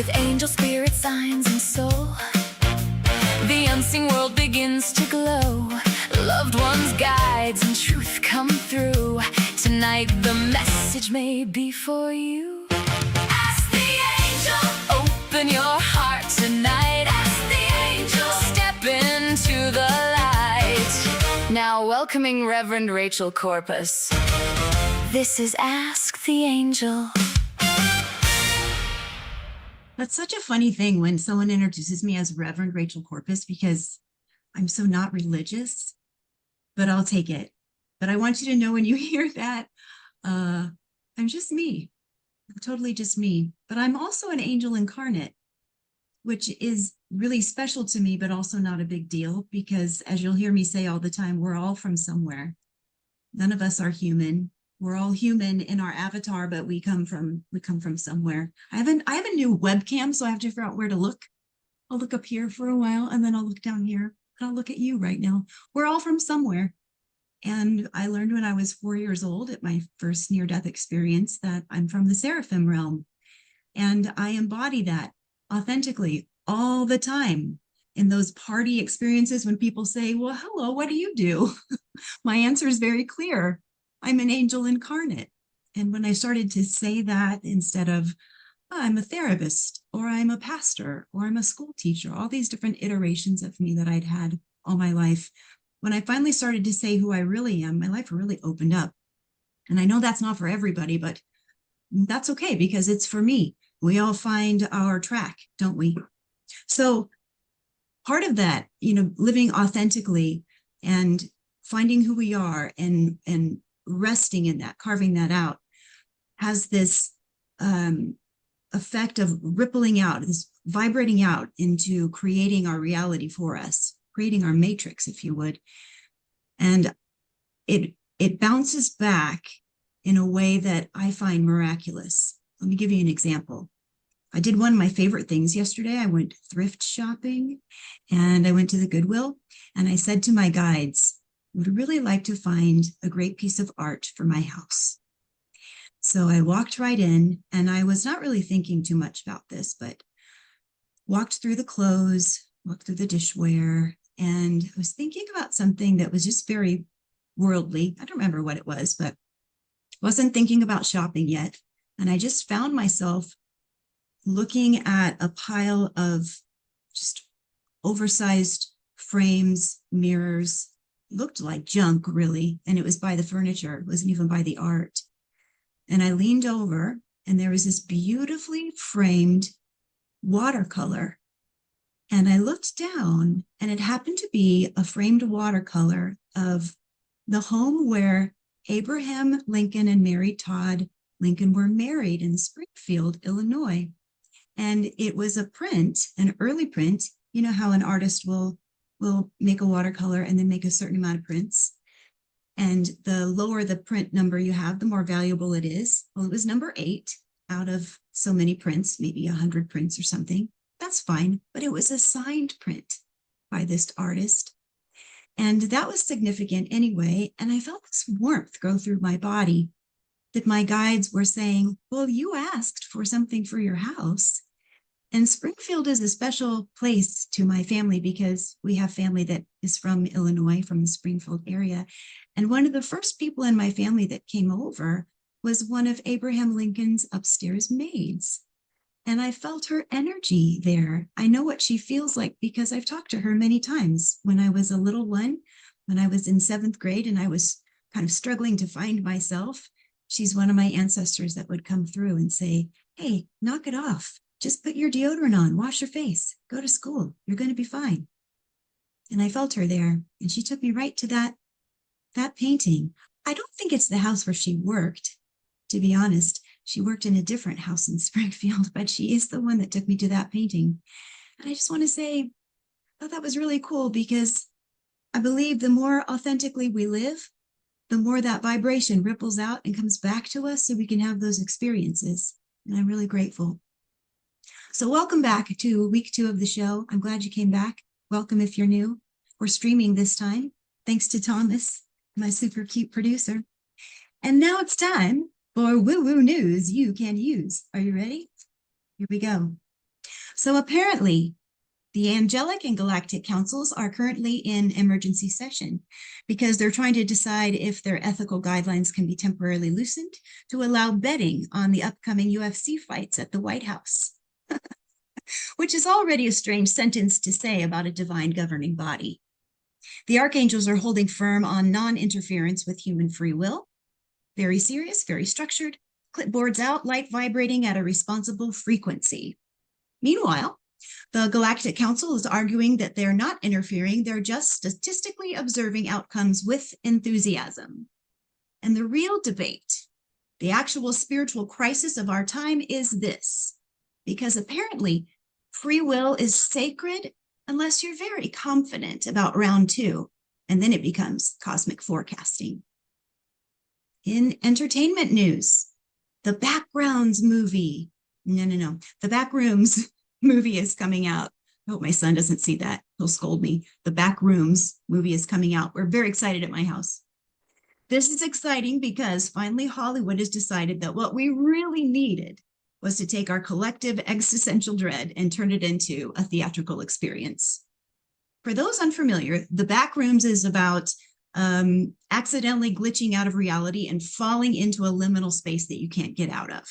with angel spirit signs and soul. The unseen world begins to glow. Loved ones, guides, and truth come through. Tonight the message may be for you. Ask the angel. Open your heart tonight. Ask the angel. Step into the light. Now welcoming Reverend Rachel Corpus. This is Ask the Angel. That's such a funny thing when someone introduces me as Reverend Rachel Corpus, because I'm so not religious, but I'll take it. But I want you to know when you hear that, I'm just me. I'm totally just me. But I'm also an angel incarnate, which is really special to me, but also not a big deal, because as you'll hear me say all the time, we're all from somewhere. None of us are human. We're all human in our avatar, but we come from somewhere. I have a new webcam, so I have to figure out where to look. I'll look up here for a while, and then I'll look down here, and I'll look at you right now. We're all from somewhere. And I learned when I was 4 years old at my first near-death experience that I'm from the seraphim realm. And I embody that authentically all the time. In those party experiences when people say, well, hello, what do you do? My answer is very clear. I'm an angel incarnate. And when I started to say that instead of, oh, I'm a therapist, or I'm a pastor, or I'm a school teacher, all these different iterations of me that I'd had all my life, when I finally started to say who I really am, my life really opened up. And I know that's not for everybody, but that's okay because it's for me. We all find our track, don't we? So part of that, living authentically and finding who we are and resting in that, carving that out, has this effect of rippling out, this vibrating out into creating our reality for us, creating our matrix, if you would. And it bounces back in a way that I find miraculous. Let me give you an example. I did one of my favorite things yesterday. I went thrift shopping and I went to the Goodwill, and I said to my guides, I would really like to find a great piece of art for my house. So I walked right in, and I was not really thinking too much about this, but walked through the clothes, walked through the dishware, and I was thinking about something that was just very worldly. I don't remember what it was, but wasn't thinking about shopping yet. And I just found myself looking at a pile of just oversized frames, mirrors, looked like junk really, and it was by the furniture, it wasn't even by the art. And I leaned over, and there was this beautifully framed watercolor, and I looked down, and it happened to be a framed watercolor of the home where Abraham Lincoln and Mary Todd Lincoln were married in Springfield, Illinois. And it was a print, an early print. You know how an artist will make a watercolor and then make a certain amount of prints. And the lower the print number you have, the more valuable it is. Well, it was number 8 out of so many prints, maybe 100 prints or something. That's fine, but it was a signed print by this artist. And that was significant anyway. And I felt this warmth go through my body that my guides were saying, well, you asked for something for your house. And Springfield is a special place to my family because we have family that is from Illinois, from the Springfield area. And one of the first people in my family that came over was one of Abraham Lincoln's upstairs maids. And I felt her energy there. I know what she feels like because I've talked to her many times. When I was a little one, when I was in 7th grade and I was kind of struggling to find myself, she's one of my ancestors that would come through and say, hey, knock it off. Just put your deodorant on, wash your face, go to school. You're going to be fine. And I felt her there, and she took me right to that painting. I don't think it's the house where she worked, to be honest. She worked in a different house in Springfield, but she is the one that took me to that painting. And I just want to say, I thought that was really cool because I believe the more authentically we live, the more that vibration ripples out and comes back to us so we can have those experiences. And I'm really grateful. So welcome back to week 2 of the show. I'm glad you came back. Welcome if you're new. We're streaming this time, thanks to Thomas, my super cute producer. And now it's time for woo-woo news you can use. Are you ready? Here we go. So apparently, the angelic and galactic councils are currently in emergency session because they're trying to decide if their ethical guidelines can be temporarily loosened to allow betting on the upcoming UFC fights at the White House, which is already a strange sentence to say about a divine governing body. The archangels are holding firm on non-interference with human free will. Very serious, very structured, clipboards out, light vibrating at a responsible frequency. Meanwhile, the Galactic Council is arguing that they're not interfering, they're just statistically observing outcomes with enthusiasm. And the real debate, the actual spiritual crisis of our time is this, because apparently free will is sacred unless you're very confident about round 2, and then it becomes cosmic forecasting. In entertainment news, the Backgrounds movie, the Backrooms movie is coming out. I hope my son doesn't see that. He'll scold me. The Backrooms movie is coming out. We're very excited at my house. This is exciting because finally Hollywood has decided that what we really needed was to take our collective existential dread and turn it into a theatrical experience. For those unfamiliar, The Backrooms is about accidentally glitching out of reality and falling into a liminal space that you can't get out of.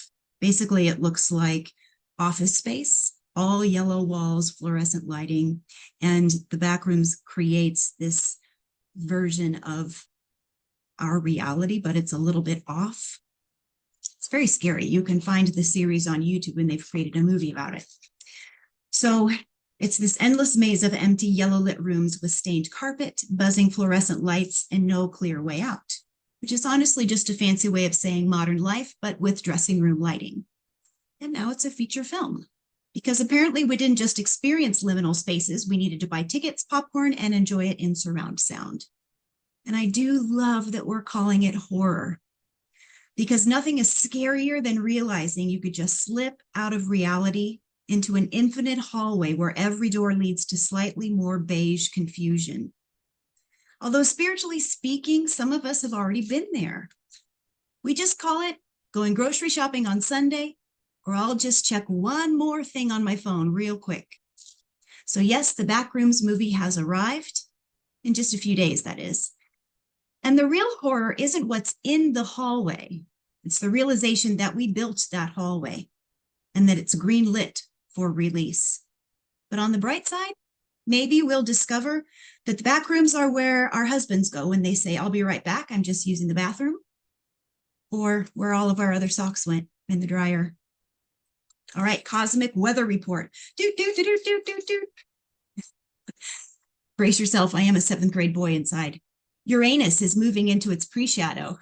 Basically, it looks like Office Space, all yellow walls, fluorescent lighting, and The Backrooms creates this version of our reality, but it's a little bit off. It's very scary. You can find the series on YouTube and they've created a movie about it. So it's this endless maze of empty yellow lit rooms with stained carpet, buzzing fluorescent lights, and no clear way out, which is honestly just a fancy way of saying modern life, but with dressing room lighting. And now it's a feature film, because apparently we didn't just experience liminal spaces, we needed to buy tickets, popcorn, and enjoy it in surround sound. And I do love that we're calling it horror, because nothing is scarier than realizing you could just slip out of reality into an infinite hallway where every door leads to slightly more beige confusion. Although spiritually speaking, some of us have already been there. We just call it going grocery shopping on Sunday, or I'll just check one more thing on my phone real quick. So yes, the Backrooms movie has arrived, in just a few days, that is. And the real horror isn't what's in the hallway. It's the realization that we built that hallway and that it's green lit for release. But on the bright side, maybe we'll discover that the back rooms are where our husbands go when they say, I'll be right back, I'm just using the bathroom, or where all of our other socks went in the dryer. All right, cosmic weather report. Brace yourself, I am a 7th grade boy inside. Uranus is moving into its pre-shadow,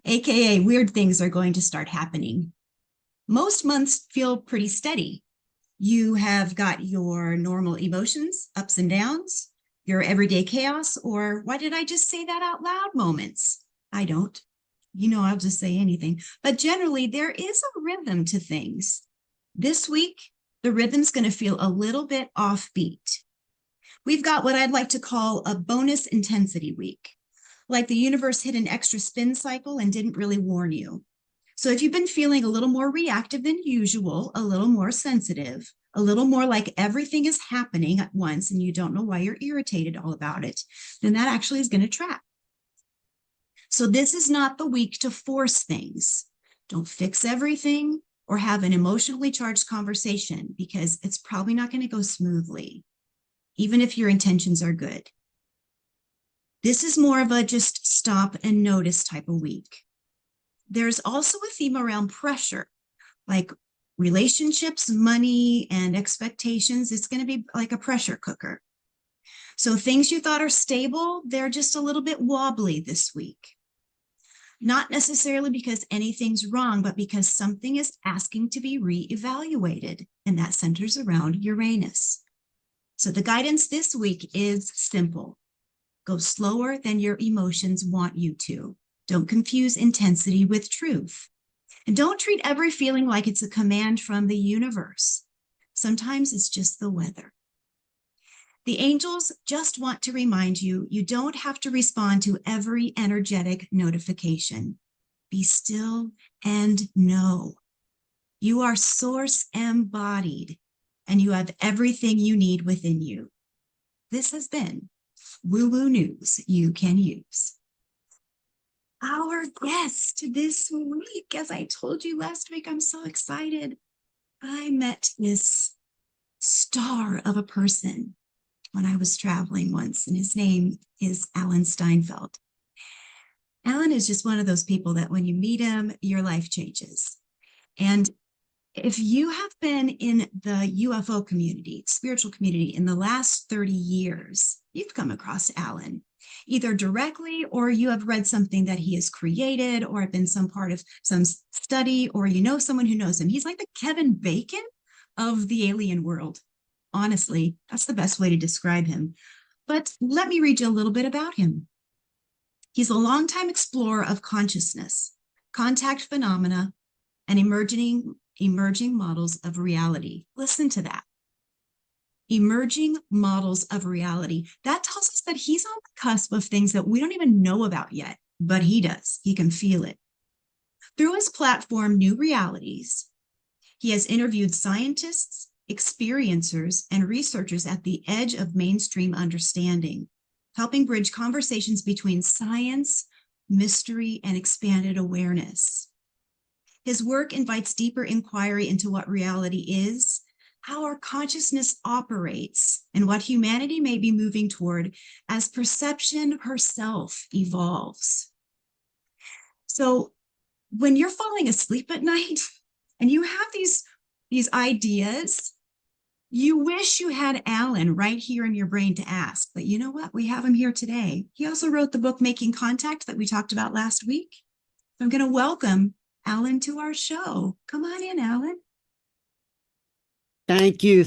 aka weird things are going to start happening. Most months feel pretty steady. You have got your normal emotions, ups and downs, your everyday chaos, or why did I just say that out loud moments? I don't. You know, I'll just say anything. But generally, there is a rhythm to things. This week, the rhythm's going to feel a little bit offbeat. We've got what I'd like to call a bonus intensity week, like the universe hit an extra spin cycle and didn't really warn you. So if you've been feeling a little more reactive than usual, a little more sensitive, a little more like everything is happening at once and you don't know why you're irritated all about it, then that actually is going to track. So this is not the week to force things. Don't fix everything or have an emotionally charged conversation because it's probably not going to go smoothly, even if your intentions are good. This is more of a just stop and notice type of week. There's also a theme around pressure, like relationships, money, and expectations. It's going to be like a pressure cooker. So things you thought are stable, they're just a little bit wobbly this week. Not necessarily because anything's wrong, but because something is asking to be reevaluated, and that centers around Uranus. So the guidance this week is simple. Go slower than your emotions want you to. Don't confuse intensity with truth. And don't treat every feeling like it's a command from the universe. Sometimes it's just the weather. The angels just want to remind you, you don't have to respond to every energetic notification. Be still and know. You are source embodied, and you have everything you need within you. This has been Woo Woo News you can use. Our guest this week, as I told you last week, I'm so excited. I met this star of a person when I was traveling once, and his name is Alan Steinfeld. Alan is just one of those people that when you meet him, your life changes. And if you have been in the UFO community, spiritual community, in the last 30 years, you've come across Alan, either directly or you have read something that he has created or been some part of some study, or you know someone who knows him. He's like the Kevin Bacon of the alien world. Honestly, that's the best way to describe him. But let me read you a little bit about him. He's a longtime explorer of consciousness, contact phenomena, and emerging models of reality. Listen to that. Emerging models of reality. That tells us that he's on the cusp of things that we don't even know about yet, but he does. He can feel it. Through his platform, New Realities, he has interviewed scientists, experiencers, and researchers at the edge of mainstream understanding, helping bridge conversations between science, mystery, and expanded awareness. His work invites deeper inquiry into what reality is, how our consciousness operates, and what humanity may be moving toward as perception herself evolves. So when you're falling asleep at night and you have these ideas, you wish you had Alan right here in your brain to ask, but you know what? We have him here today. He also wrote the book, Making Contact, that we talked about last week. So I'm going to welcome Alan to our show. Come on in, Alan. Thank you,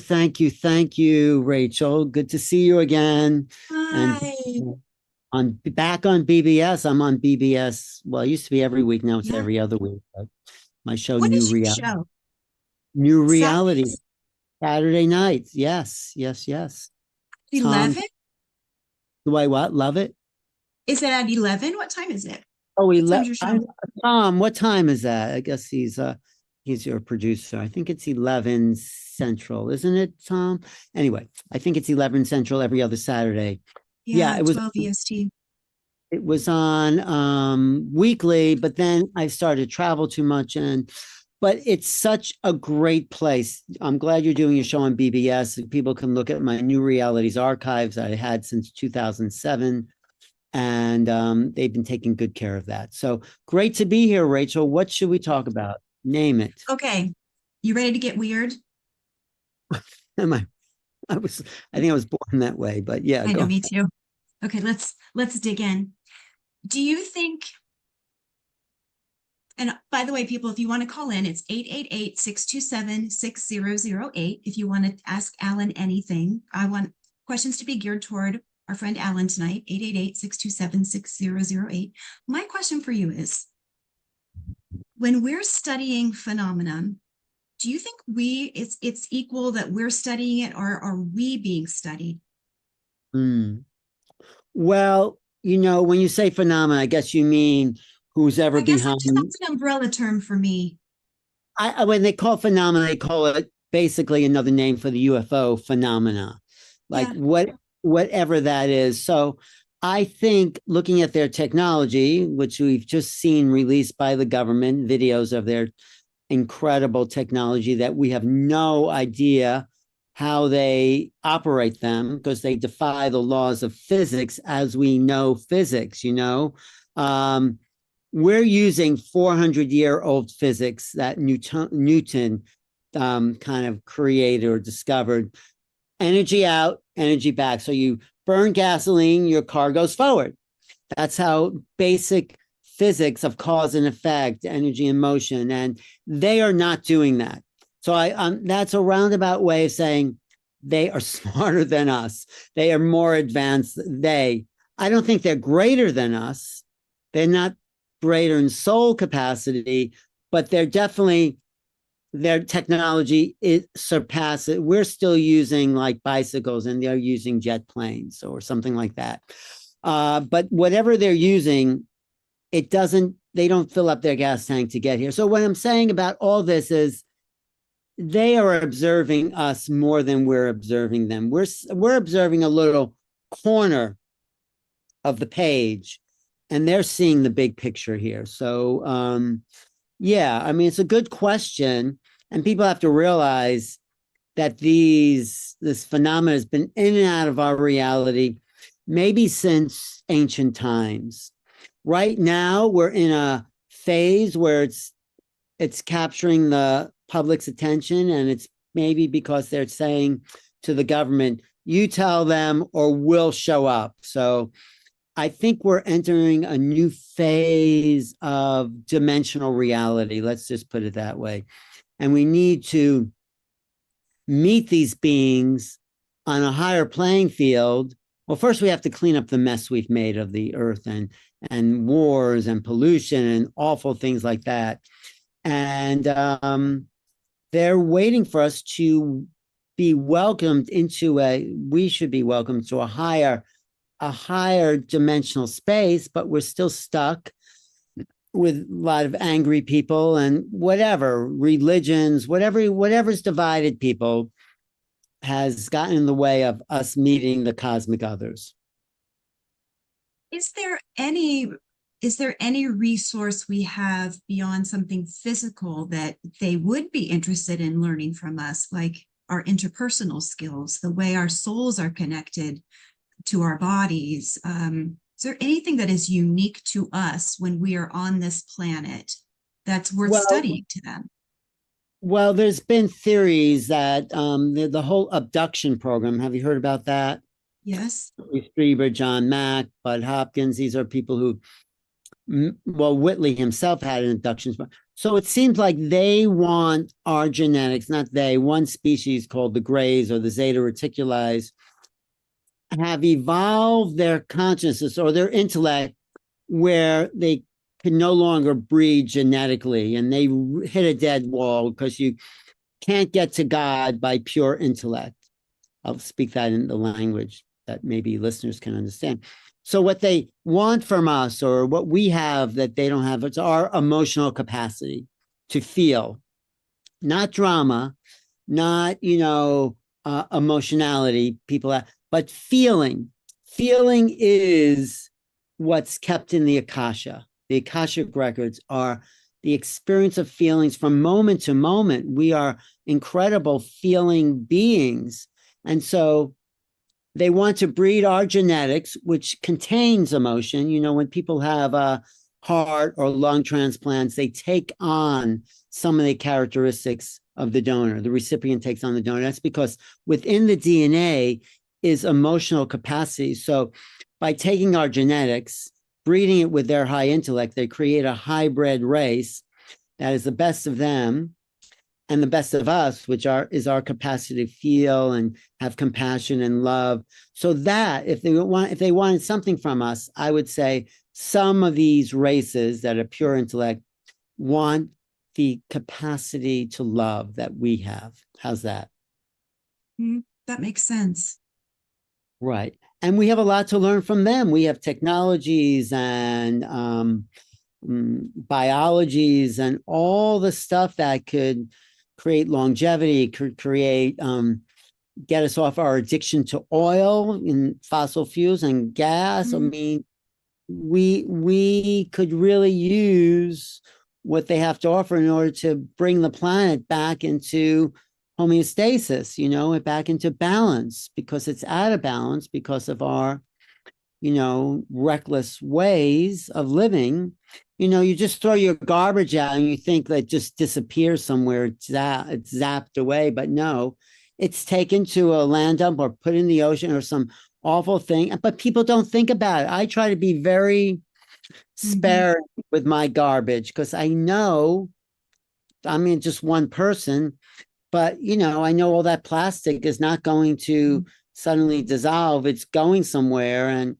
Rachel. Good to see you again. Hi. And back on BBS. I'm on BBS. Well, it used to be every week. Now it's every other week. But my show, What is your show? New Reality. Saturday nights. Yes. 11? Do I what? Love it? Is it at 11? What time is it? Oh, What time's your show? Tom, what time is that? I guess he's your producer. I think it's 11 Central, isn't it, Tom? Anyway, I think it's 11 Central every other Saturday. Yeah, it was 12 EST. It was on weekly, but then I started to travel too much, but it's such a great place. I'm glad you're doing your show on BBS. People can look at my New Realities archives I had since 2007. And they've been taking good care of that. So great to be here, Rachel. What should we talk about? Name it. Okay. You ready to get weird? Am I? I think I was born that way, but yeah. I know, me too. Okay, let's dig in. Do you think, and by the way, people, if you want to call in, it's 888-627-6008. If you want to ask Alan anything, I want questions to be geared toward our friend Alan tonight, 888-627-6008. My question for you is, when we're studying phenomenon, do you think it's equal that we're studying it, or are we being studied? Well, when you say phenomenon, I guess you mean who's ever behind. That's an umbrella term for me. When they call phenomena, they call it basically another name for the UFO phenomena, whatever that is. So I think looking at their technology, which we've just seen released by the government, videos of their incredible technology that we have no idea how they operate them, because they defy the laws of physics as we know physics. We're using 400-year-old physics that Newton kind of created or discovered. Energy out, energy back. So you burn gasoline, your car goes forward. That's how basic physics of cause and effect, energy and motion, and they are not doing that. So that's a roundabout way of saying they are smarter than us. They are more advanced. I don't think they're greater than us. They're not greater in soul capacity, but they're definitely, their technology surpasses. We're still using like bicycles and they're using jet planes or something like that. But whatever they're using, they don't fill up their gas tank to get here. So what I'm saying about all this is they are observing us more than we're observing them. We're observing a little corner of the page, and they're seeing the big picture here. So yeah, I mean, it's a good question, and people have to realize that this phenomenon has been in and out of our reality maybe since ancient times. Right now, we're in a phase where it's capturing the public's attention, and it's maybe because they're saying to the government, you tell them or we'll show up. So I think we're entering a new phase of dimensional reality. Let's just put it that way. And we need to meet these beings on a higher playing field. Well, first we have to clean up the mess we've made of the earth and wars and pollution and awful things like that. And they're waiting for us to be welcomed into we should be welcomed to a higher dimensional space, but we're still stuck with a lot of angry people and whatever religions, whatever's divided people has gotten in the way of us meeting the cosmic others. Is there any resource we have beyond something physical that they would be interested in learning from us, like our interpersonal skills, the way our souls are connected to our bodies? Is there anything that is unique to us when we are on this planet that's worth studying to them? Well, there's been theories that the whole abduction program, have you heard about that? Yes. Strieber, John Mack, Bud Hopkins, these are people who, well, Whitley himself had an abduction. So it seems like they want our genetics, not they, one species called the Greys or the Zeta Reticuli have evolved their consciousness or their intellect where they can no longer breed genetically, and they hit a dead wall because you can't get to God by pure intellect. I'll speak that in the language that maybe listeners can understand. So what they want from us, or what we have that they don't have, it's our emotional capacity to feel, not drama, not, emotionality, but feeling. Feeling is what's kept in the Akasha. The Akashic records are the experience of feelings from moment to moment. We are incredible feeling beings. And so they want to breed our genetics, which contains emotion. When people have heart or lung transplants, they take on some of the characteristics of the donor. The recipient takes on the donor. That's because within the DNA is emotional capacity. So by taking our genetics, breeding it with their high intellect, they create a hybrid race that is the best of them and the best of us, which is our capacity to feel and have compassion and love. So that if they wanted something from us, I would say some of these races that are pure intellect want the capacity to love that we have. How's that? That makes sense. Right. And we have a lot to learn from them. We have technologies and biologies and all the stuff that could create longevity, could create, get us off our addiction to oil and fossil fuels and gas. I mean, we could really use what they have to offer in order to bring the planet back into homeostasis, back into balance, because it's out of balance because of our, reckless ways of living. You just throw your garbage out and you think that it just disappears somewhere. It's zapped away, but no, it's taken to a land dump or put in the ocean or some awful thing. But people don't think about it. I try to be very sparing with my garbage because I know, just one person, but, I know all that plastic is not going to suddenly dissolve. It's going somewhere. And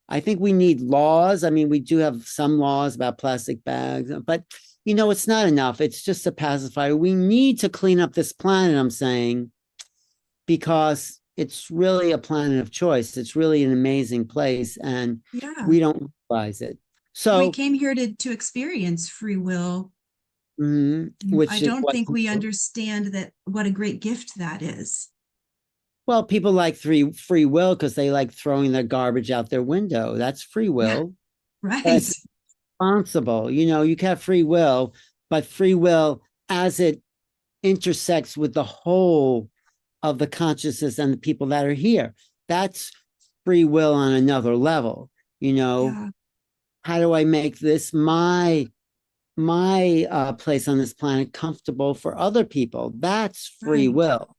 I think we need laws. We do have some laws about plastic bags, but, it's not enough. It's just a pacifier. We need to clean up this planet, I'm saying, because it's really a planet of choice. It's really an amazing place, and we don't realize it. So we came here to experience free will Which I is don't what, think we understand that what a great gift that is. well, people like free will because they like throwing their garbage out their window. That's free Yeah, will. But right. it's responsible. You can have free will, but free will as it intersects with the whole of the consciousness and the people that are here. That's free will on another level. Yeah, How do I make this my place on this planet comfortable for other people? That's free right. will.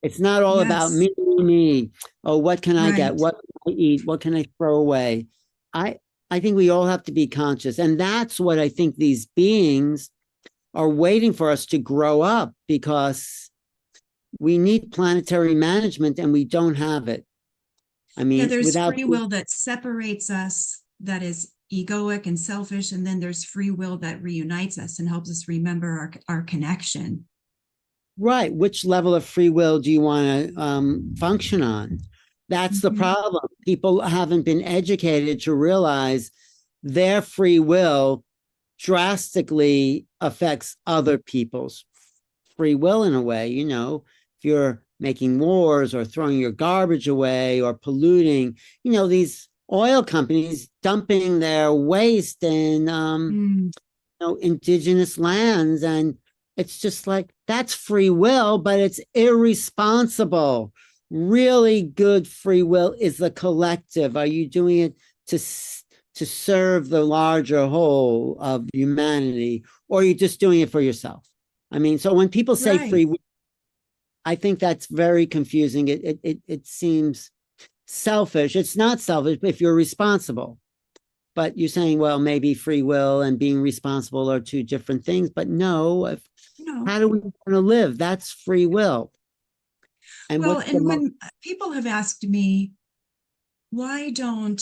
It's not all about Yes, me. Oh, what can I get? right. What can I eat? What can I throw away? I I think we all have to be conscious. And that's what I think these beings are waiting for us to grow up, because we need planetary management and we don't have it. I Yeah, mean, there's without, free will that separates us, that is egoic and selfish, and then there's free will that reunites us and helps us remember our connection. right, which level of free will do you want to function on? That's the Mhm. problem. People haven't been educated to realize their free will drastically affects other people's free will in a way. If you're making wars or throwing your garbage away or polluting, these oil companies dumping their waste in Mm, indigenous lands. And it's just like, that's free will, but it's irresponsible. Really good free will is the collective. Are you doing it to to serve the larger whole of humanity, or are you just doing it for yourself? I mean, so when people say right. free will, I think that's very confusing. It seems selfish. It's not selfish if you're responsible. But you're saying, well, maybe free will and being responsible are two different things. But no, No. how do we want to live? That's free will. And Well, what's the and when people have asked me, why don't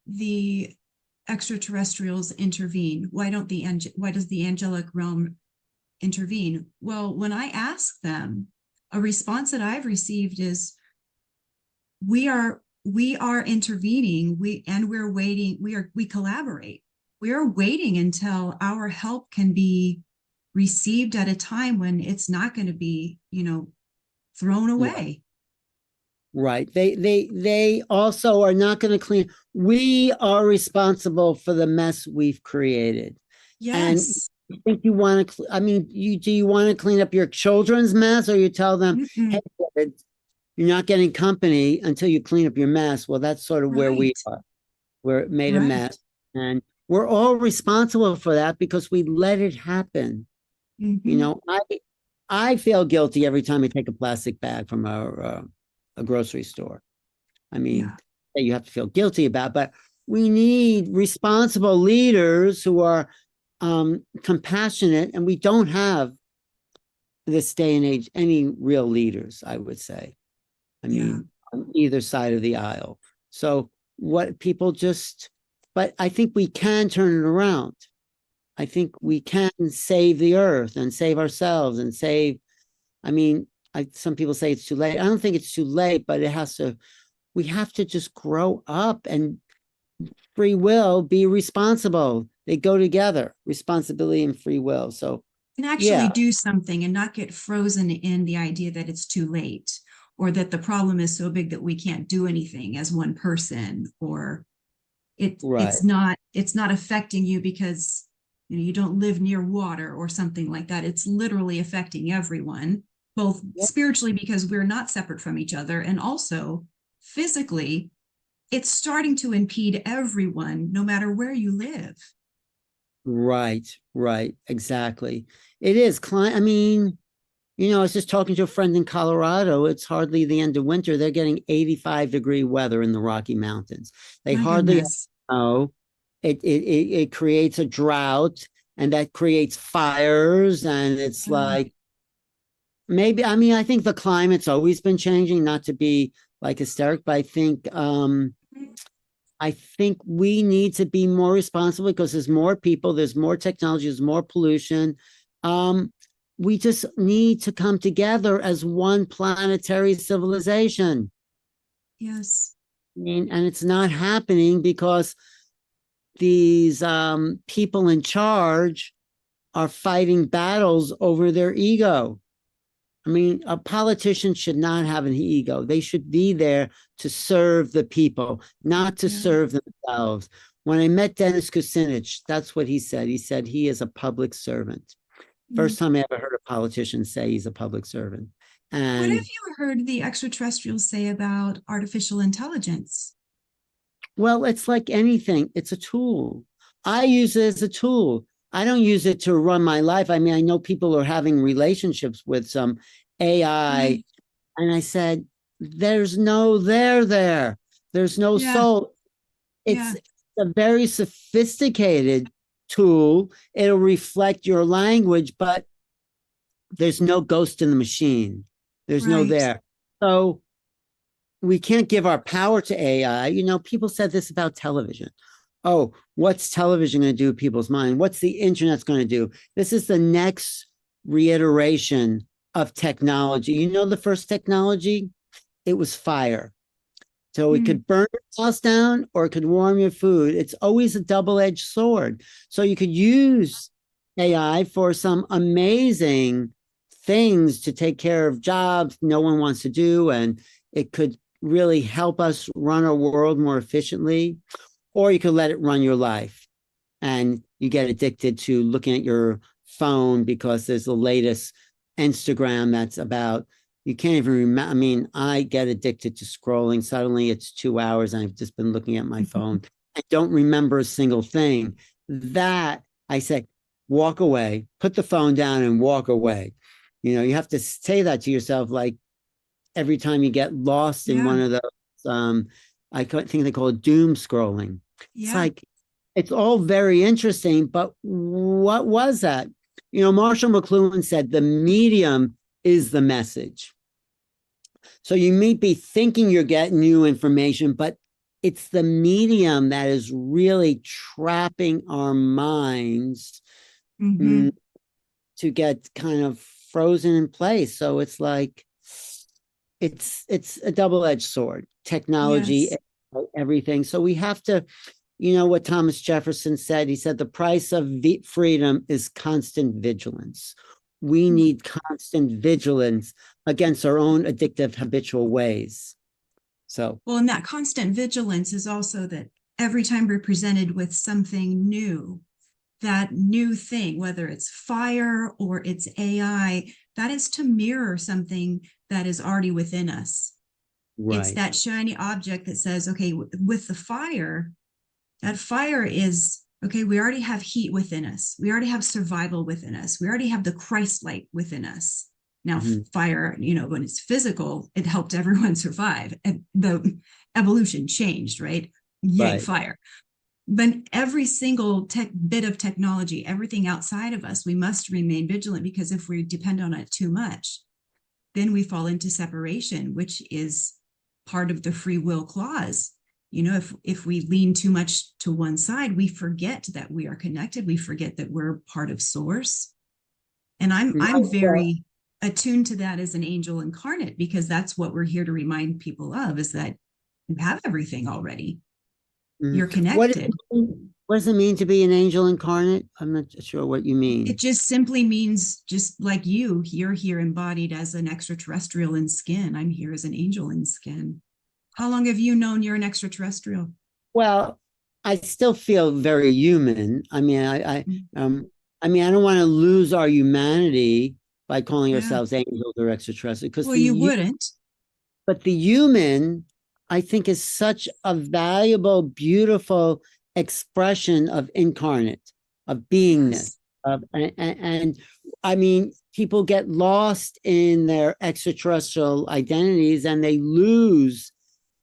the extraterrestrials intervene? Why does the angelic realm intervene? Well, when I ask them, a response that I've received is, we are intervening, we're waiting, we collaborate. We're waiting until our help can be received at a time when it's not going to be, thrown away. right? They also are not going to clean. We are responsible for the mess we've created. And Yes. you think you want to, I mean, do you want to clean up your children's mess, or you tell them, hey, Mm-mm. you're not getting company until you clean up your mess? Well, that's sort of where we Right. are. We're made a Right. mess, and we're all responsible for that because we let it happen. You Mm-hmm. know, I feel guilty every time I take a plastic bag from a grocery store. I mean, Yeah. that you have to feel guilty about, but we need responsible leaders who are compassionate, and we don't have this day and age any real leaders, I would say. I Yeah. mean, on either side of the aisle. So what people just, but I think we can turn it around. I think we can save the earth and save ourselves and save. I mean, some people say it's too late. I don't think it's too late, but we have to just grow up, and free will, be responsible. They go together, responsibility and free will. So, And actually yeah, do something and not get frozen in the idea that it's too late, or that the problem is so big that we can't do anything as one person, or it right. it's not affecting you because you don't live near water or something like that. It's literally affecting everyone, both Yep. spiritually because we're not separate from each other, and also physically it's starting to impede everyone no matter where you live. Right, exactly. It is. I mean, I was just talking to a friend in Colorado. It's hardly the end of winter. They're getting 85-degree weather in the Rocky Mountains. They My hardly goodness. know. It creates a drought, and that creates fires. And it's Yeah. like, maybe, I mean, I think the climate's always been changing, not to be like hysteric, but I think we need to be more responsible because there's more people, there's more technology, there's more pollution. Um, we just need to come together as one planetary civilization. Yes. I mean, and it's not happening because these people in charge are fighting battles over their ego. I mean, a politician should not have an ego. They should be there to serve the people, not to serve themselves. When I met Dennis Kucinich, that's what he said. He said he is a public servant. First time I ever heard a politician say he's a public servant. And what have you heard the extraterrestrials say about artificial intelligence? well, it's like anything. It's a tool. I use it as a tool. I don't use it to run my life. I mean, I know people are having relationships with some AI, Right. and I said, there's no there. There's no Yeah. soul. It's a very sophisticated tool. It'll reflect your language, but there's no ghost in the machine. There's no Right. there. So we can't give our power to AI. You know, people said this about television. Oh, what's television going to do to people's mind? What's the internet's going to do? This is the next reiteration of technology. You know, the first technology, it was fire. So it could burn your house down or it could warm your food. It's always a double-edged sword. So you could use AI for some amazing things to take care of jobs no one wants to do. And it could really help us run our world more efficiently. Or you could let it run your life and you get addicted to looking at your phone because there's the latest Instagram that's about, you can't even remember. I mean, I get addicted to scrolling. Suddenly it's 2 hours and I've just been looking at my phone. I don't remember a single thing. That I say, walk away, put the phone down and walk away. You know, you have to say that to yourself, like every time you get lost in one of those, I think they call it doom scrolling. It's like, it's all very interesting, but what was that? You know, Marshall McLuhan said the medium is the message. So you may be thinking you're getting new information, but it's the medium that is really trapping our minds to get kind of frozen in place. So it's like, it's a double-edged sword, technology, everything. So we have to, you know what Thomas Jefferson said? He said, the price of freedom is constant vigilance. We need constant vigilance against our own addictive habitual ways. So, well, and that constant vigilance is also that every time we're presented with something new, that new thing, whether it's fire or it's AI, that is to mirror something that is already within us. right. It's that shiny object that says, okay, with the fire, that fire is, okay, we already have heat within us. We already have survival within us. We already have the Christ light within us. Now, fire, you know, when it's physical, it helped everyone survive. And the evolution changed, right? Yay, fire. But every single bit of technology, everything outside of us, we must remain vigilant, because if we depend on it too much, then we fall into separation, which is part of the free will clause. You know, if we lean too much to one side, we forget that we are connected. We forget that we're part of source. And I'm very attuned to that as an angel incarnate, because that's what we're here to remind people of, is that you have everything already. You're connected. What does it mean to be an angel incarnate? I'm not sure what you mean. It just simply means, just like you're here embodied as an extraterrestrial in skin. I'm here as an angel in skin. How long have you known you're an extraterrestrial? Well, I still feel very human. I mean, I don't want to lose our humanity by calling ourselves angels or extraterrestrials, because you wouldn't. But the human, I think, is such a valuable, beautiful expression of incarnate, of beingness. And I mean, people get lost in their extraterrestrial identities and they lose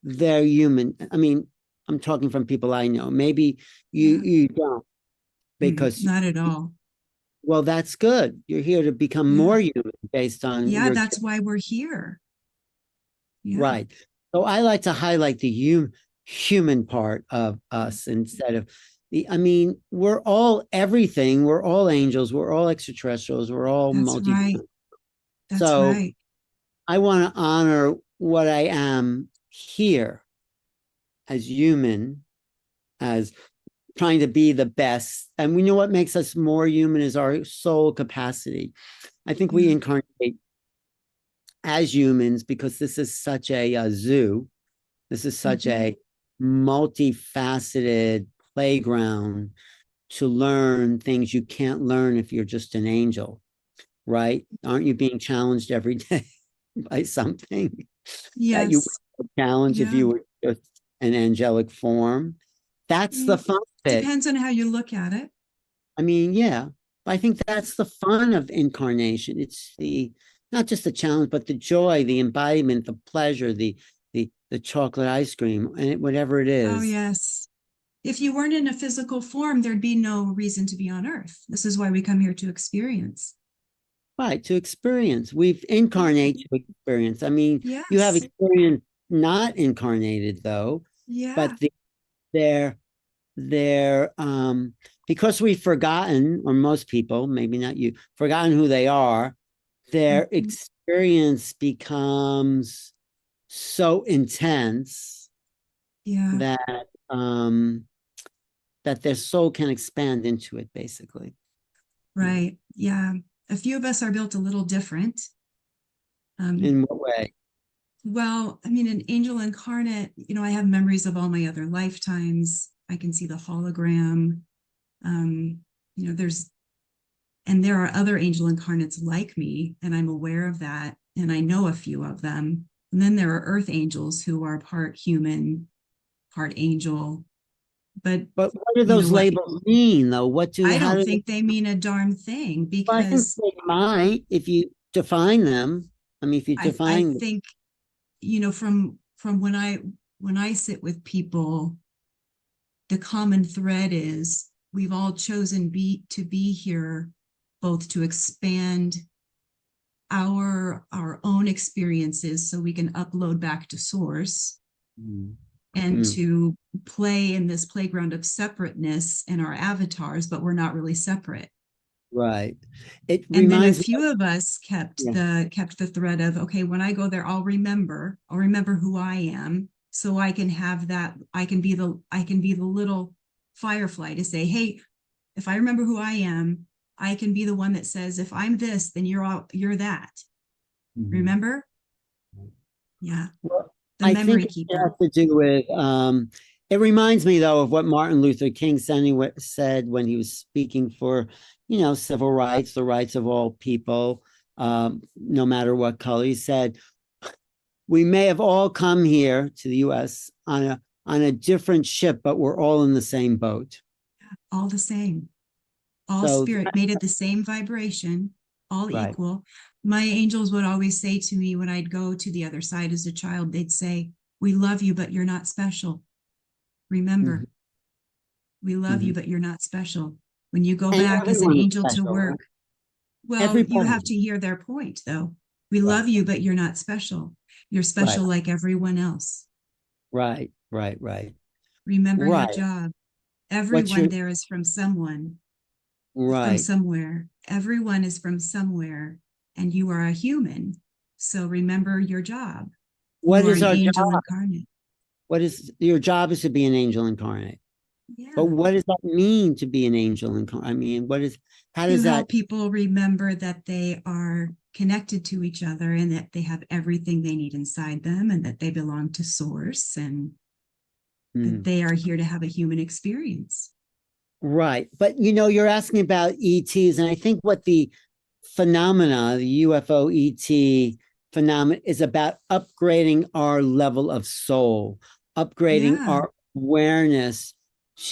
their human. I mean, I'm talking from people I know. Maybe you don't, because not at all. Well, that's good. You're here to become more human based on that's why we're here. Right. So I like to highlight the human part of us instead of I mean, we're all everything. We're all angels. We're all extraterrestrials. We're all Right. That's so right. I want to honor what I am here as human, as trying to be the best. And we know what makes us more human is our soul capacity. I think we incarnate as humans because this is such a zoo. This is such a multifaceted playground to learn things you can't learn if you're just an angel, right? Aren't you being challenged every day by something that you Yes. would challenge if Yeah. you were just an angelic form? That's the fun of it. Depends on how you look at it. I mean, yeah, I think that's the fun of incarnation. It's the not just the challenge, but the joy, the embodiment, the pleasure, the chocolate ice cream, and whatever it Oh, is. yes. If you weren't in a physical form, there'd be no reason to be on earth. This is why we come here to experience. Right, to experience. We've incarnate to experience. I mean, you have Yes. experience not incarnated though, Yeah. but they're because we've forgotten, or most people, maybe not you, forgotten who they are, their experience becomes so intense Yeah. that that their soul can expand into it, basically. Right. Yeah. A few of us are built a little different. In what way? Well, I mean, an angel incarnate, I have memories of all my other lifetimes. I can see the hologram. Um, you know, there's, and there are other angel incarnates like me, and I'm aware of that. And I know a few of them. And then there are earth angels who are part human, part angel. But But what do you know those what? labels mean, though? What do I how don't do think they mean a darn thing well, I think because they might if you define them. I mean, if you I define, think, from when I sit with people, the common thread is we've all chosen to be here both to expand our own experiences so we can upload back to source Mm, and mm, to play in this playground of separateness in our avatars, but we're not really separate. right. It And then a reminds me few of us kept yeah. the thread of, okay, when I go there, I'll remember who I am, so I can have that. I can be the little firefly to say, hey, if I remember who I am, I can be the one that says, if I'm this, then you're that. Mhm. Remember? Yeah. Well, The I think memory it has keeper. to do with it reminds me though of what Martin Luther King said when he was speaking for, civil rights, the rights of all people, no matter what color. He said, we may have all come here to the US on a different ship, but we're all in the same boat. All the same. All So spirit made of the same vibration, all right. equal. My angels would always say to me when I'd go to the other side as a child, they'd say, we love you, but you're not special. Remember, Mhm, we love you, mhm. but you're not special. When you go And back as an everyone is angel to special, right? work, well, you have Everybody. to hear their point, though. We Right, love you, but you're not special. You're right, special like everyone else. right, right, right, Remember your right. job. What's your Everyone there is from someone, from right? somewhere. Everyone is from somewhere, and you are a human. So remember your job. What You are is an our angel job? incarnate. What is your job is to be an angel incarnate. But Yeah. what does that mean to be an angel incarnate? I mean, how To does that help people remember that they are connected to each other and that they have everything they need inside them and that they belong to source and that mm, they are here to have a human experience. right. But you're asking about ETs, and I think what the phenomena, the UFO ET phenomena is about upgrading our level of soul, upgrading Yeah. our awareness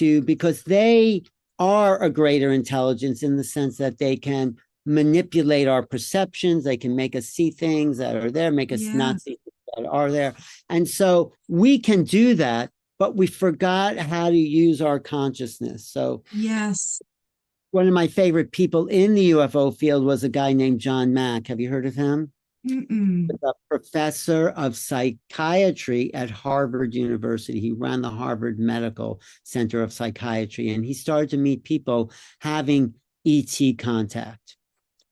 because they are a greater intelligence in the sense that they can manipulate our perceptions. They can make us see things that are there, make us Yeah. not see things that are there. And so we can do that, but we forgot how to use our consciousness. So Yes. one of my favorite people in the UFO field was a guy named John Mack. Have you heard of him? Mm-mm. A professor of psychiatry at Harvard University. He ran the Harvard Medical Center of Psychiatry, and he started to meet people having ET contact.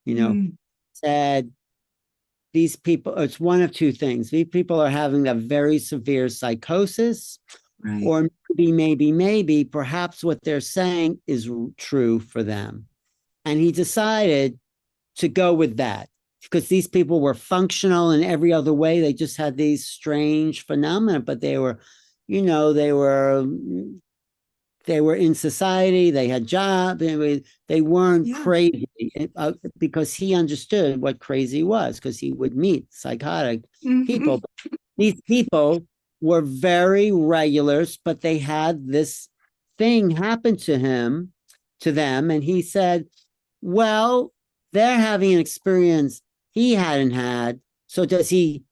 Mm. Said these people, it's one of two things. These people are having a very severe psychosis, Right. or maybe, perhaps what they're saying is true for them. And he decided to go with that because these people were functional in every other way. They just had these strange phenomena, but they were, they were in society, they had jobs, they weren't Yeah. crazy, because he understood what crazy was, because he would meet psychotic people. These people were very regulars, but they had this thing happen to them, and he said, well, they're having an experience he hadn't had. So does he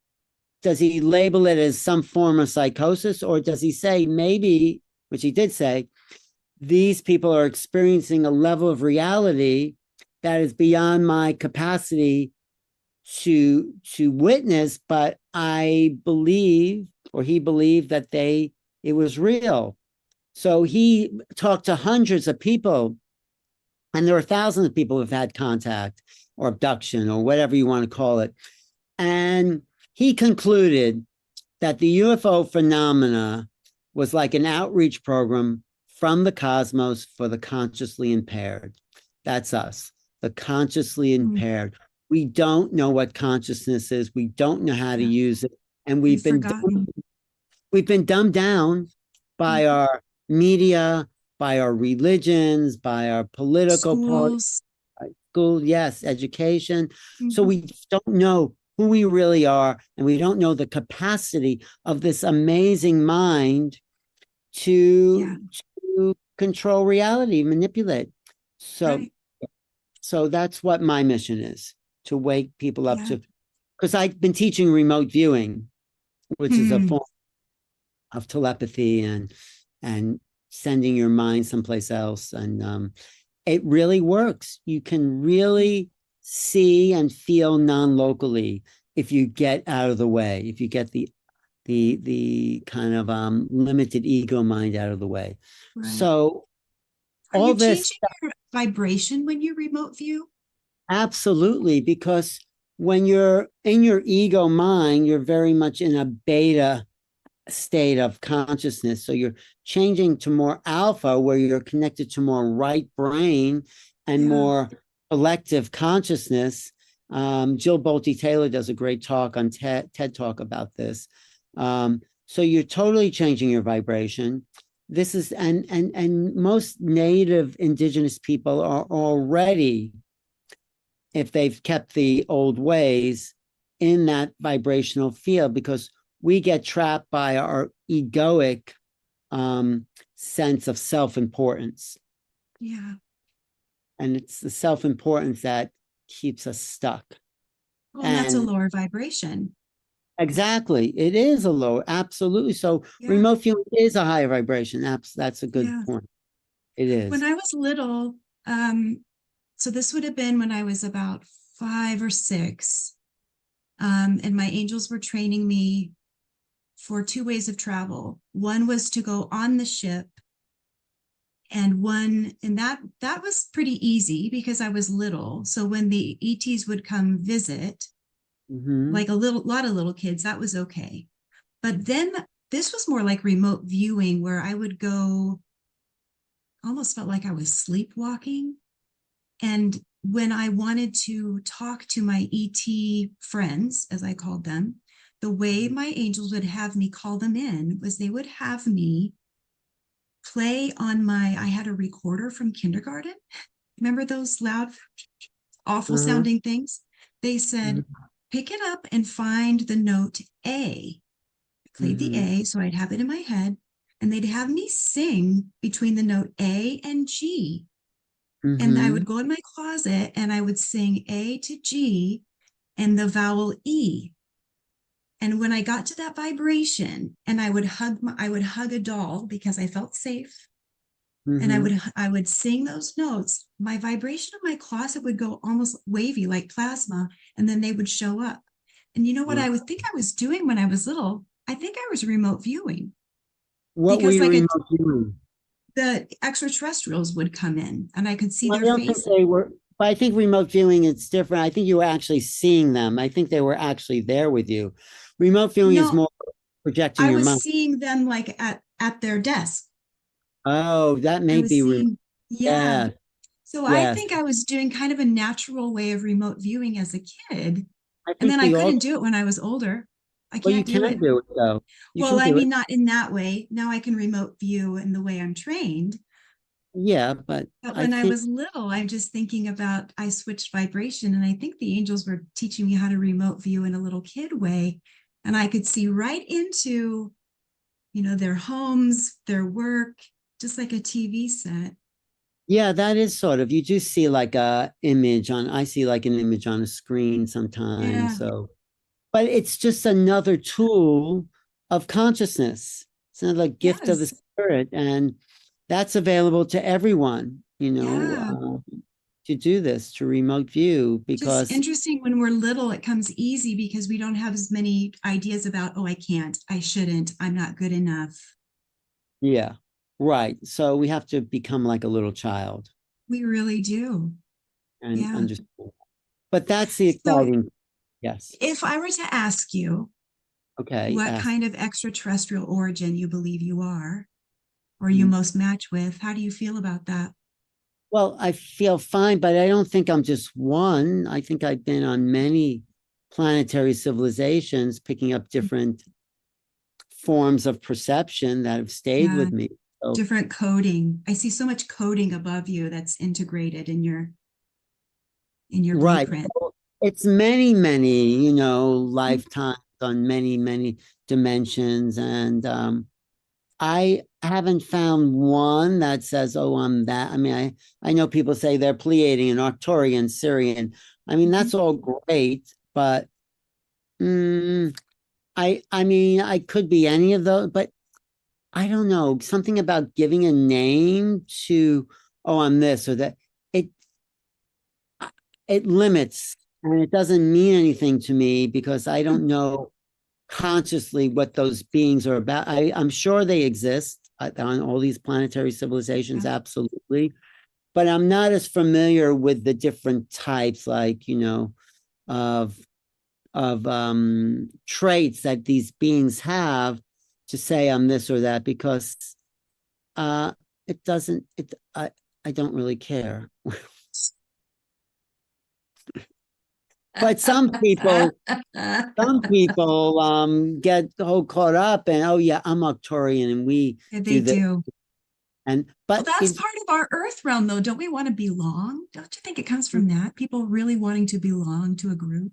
label it as some form of psychosis, or does he say maybe, which he did say, these people are experiencing a level of reality that is beyond my capacity to witness, but I believe, or he believed, that it was real. So he talked to hundreds of people, and there are thousands of people who've had contact or abduction or whatever you want to call it. And he concluded that the UFO phenomena was like an outreach program from the cosmos for the consciously impaired. That's us, the consciously impaired. We don't know what consciousness is. We don't know how to use it. And we've been dumbed down by our media, by our religions, by our political parties, school, yes, education. So we don't know who we really are, and we don't know the capacity of this amazing mind to control reality, manipulate. So that's what my mission is, to wake people up to, because I've been teaching remote viewing, which is a form of telepathy and sending your mind someplace else. And it really works. You can really see and feel non-locally if you get out of the way, if you get the kind of limited ego mind out of the way. Right. So are you changing your vibration when you remote view? Absolutely, because when you're in your ego mind, you're very much in a beta state of consciousness. So you're changing to more alpha, where you're connected to more right brain and more collective consciousness. Jill Bolte Taylor does a great talk on TED Talk about this. So you're totally changing your vibration. This is, and most native indigenous people are already, if they've kept the old ways, in that vibrational field, because we get trapped by our egoic sense of self-importance. Yeah. And it's the self-importance that keeps us stuck. Well, and that's a lower vibration. Exactly. It is a lower, absolutely. So remote viewing is a higher vibration. That's a good point. It is. When I was little, so this would have been when I was about 5 or 6, and my angels were training me for 2 ways of travel. One was to go on the ship, and that was pretty easy because I was little. So when the ETs would come visit, like a lot of little kids, that was okay. But then this was more like remote viewing, where I would go, almost felt like I was sleepwalking. And when I wanted to talk to my ET friends, as I called them, the way my angels would have me call them in was they would have me play on I had a recorder from kindergarten. Remember those loud, awful sounding things? They said, pick it up and find the note A. I played the A, so I'd have it in my head, and they'd have me sing between the note A and G. And I would go in my closet and I would sing A to G and the vowel E. And when I got to that vibration, and I would hug a doll because I felt safe. And I would sing those notes. My vibration in my closet would go almost wavy, like plasma, and then they would show up. And you know what I would think I was doing when I was little? I think I was remote viewing. What were you remote viewing? The extraterrestrials would come in, and I could see their faces. I don't faces. think they were, but I think remote viewing is different. I think you were actually seeing them. I think they were actually there with you. Remote viewing is more projecting I your was mind. seeing them like at their desk. Oh, that I may was be, seeing, yeah. yeah, So I yes. think I was doing kind of a natural way of remote viewing as a kid. I And think then I we all, couldn't do it when I was older. I well, you can't do can it. do it though. You Well, can I do it. mean, not in that way. Now I can remote view in the way I'm trained. Yeah, but But I when I think, was little, I'm just thinking about I switched vibration, and I think the angels were teaching me how to remote view in a little kid way. And I could see right into, their homes, their work, just like a TV set. yeah, that is sort of, you do see like a image on, I see like an image on a screen sometimes. Yeah. So, but it's just another tool of consciousness. It's another gift of the Yes. spirit. And that's available to everyone, Yeah. to do this, to remote view, Just because interesting when we're little, it comes easy because we don't have as many ideas about, oh, I can't, I shouldn't, I'm not good enough. yeah, right. So we have to become like a little child We really do. and Yeah. understand. But that's the So exciting. Yes. if I were to ask you Okay. what Ask. kind of extraterrestrial origin you believe you are, or you Mm. most match with, how do you feel about that? Well, I feel fine, but I don't think I'm just one. I think I've been on many planetary civilizations, picking up different forms of perception that have stayed Yeah, with me. So, different coding. I see so much coding above you that's integrated in your right. blueprint. So it's many, many, lifetimes on many, many dimensions. And I haven't found one that says, oh, I'm that. I mean, I know people say they're Pleiadian, Arcturian, Syrian. I mean, Mhm. that's all great, but mm, I mean, I could be any of those, but I don't know. Something about giving a name to, oh, I'm this or that. It it limits and it doesn't mean anything to me because I Hmm. don't know consciously what those beings are about. I'm sure they exist on all these planetary civilizations, Yeah. absolutely. But I'm not as familiar with the different types, like, of traits that these beings have to say I'm this or that because uh it doesn't it I don't really care. But some people get all caught up and oh yeah, I'm Arcturian and we Yeah, they do this. do. And Well, but that's if part of our earth realm, though. Don't we want to belong? Don't you think it comes from that? People really wanting to belong to a group?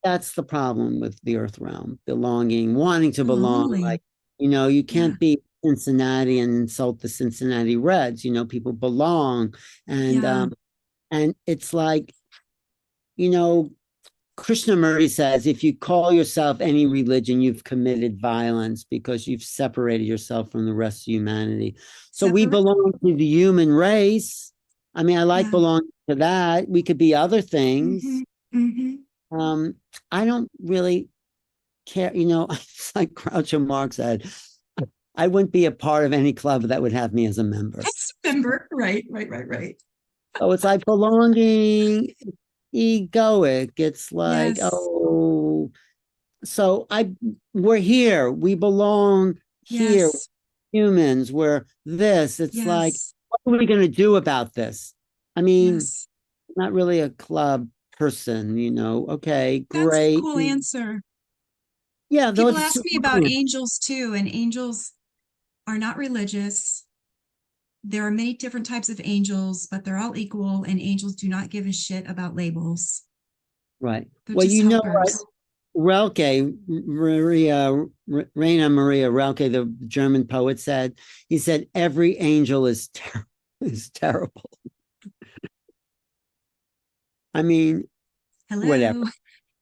that's the problem with the earth realm, belonging, wanting to So belong. lonely. Like, you Yeah. can't be Cincinnati and insult the Cincinnati Reds. People belong. And Yeah. and it's like, you know, Krishnamurti says, if you call yourself any religion, you've committed violence because you've separated yourself from the rest of humanity. So we Separate. belong to the human race. I mean, I like Yeah. belonging to that. We could be other Hmm. things. Hmm. Um, I don't really care. It's like Groucho Marx said, I wouldn't be a part of any club that would have me as a member. Yes, remember. Right, right, right, right. So it's like belonging, egoic. It's like, Yes. oh, so we're here. We belong here. Yes. Humans, we're this. It's like, Yes. what are we going to do about this? I mean, Yes. not really a club person. Okay, That's a great. cool answer. Yeah, People those ask two. me about angels too, and angels are not religious. There are many different types of angels, but they're all equal, and angels do not give a shit about labels. Right. They're Well, just you know what? helpers. Rilke, Rainer Maria Rilke, the German poet, said, he said, every angel is terrible. I mean, whatever. Hello,